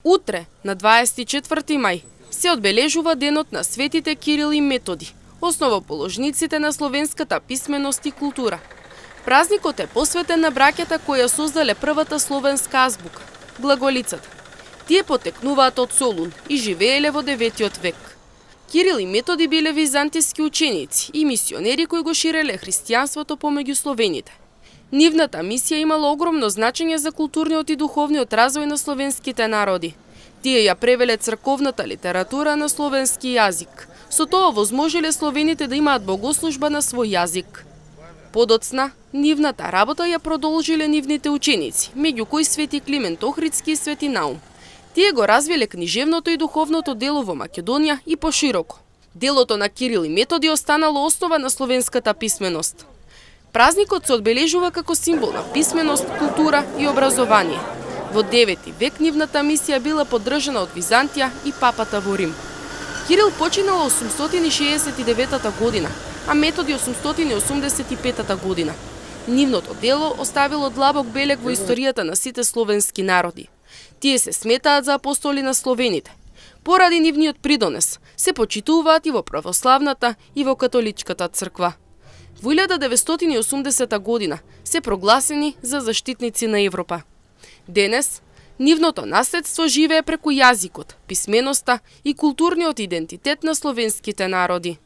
Утре, на 24 мај, се одбележува денот на светите Кирил и Методи, основоположниците на словенската писменост и култура. Празникот е посветен на браќата кои ја создале првата словенска азбука, глаголицата. Тие потекнуваат од Солун и живееле во 9 век. Кирил и Методи биле византиски ученици и мисионери кои го ширеле христијанството помеѓу словените. Нивната мисија имала огромно значење за културниот и духовниот развој на словенските народи. Тие ја превеле црковната литература на словенски јазик. Со тоа возможеле словените да имаат богослужба на свој јазик. Подоцна, нивната работа ја продолжиле нивните ученици, меѓу кои свети Климент Охридски и свети Наум. Тие го развиле книжевното и духовното дело во Македонија и пошироко. Делото на Кирил и Методи останало основа на словенската писменост. Празникот се одбележува како символ на писменост, култура и образование. Во 9 век нивната мисија била поддржана од Византија и папата во Рим. Кирил починал 869 година, а Методи 885 година. Нивното дело оставило длабок белег во историјата на сите словенски народи. Тие се сметаат за апостоли на словените. Поради нивниот придонес, се почитуваат и во православната и во католичката црква. Во 1980 година се прогласени за заштитници на Европа. Денес, нивното наследство живее преку јазикот, писменоста и културниот идентитет на словенските народи.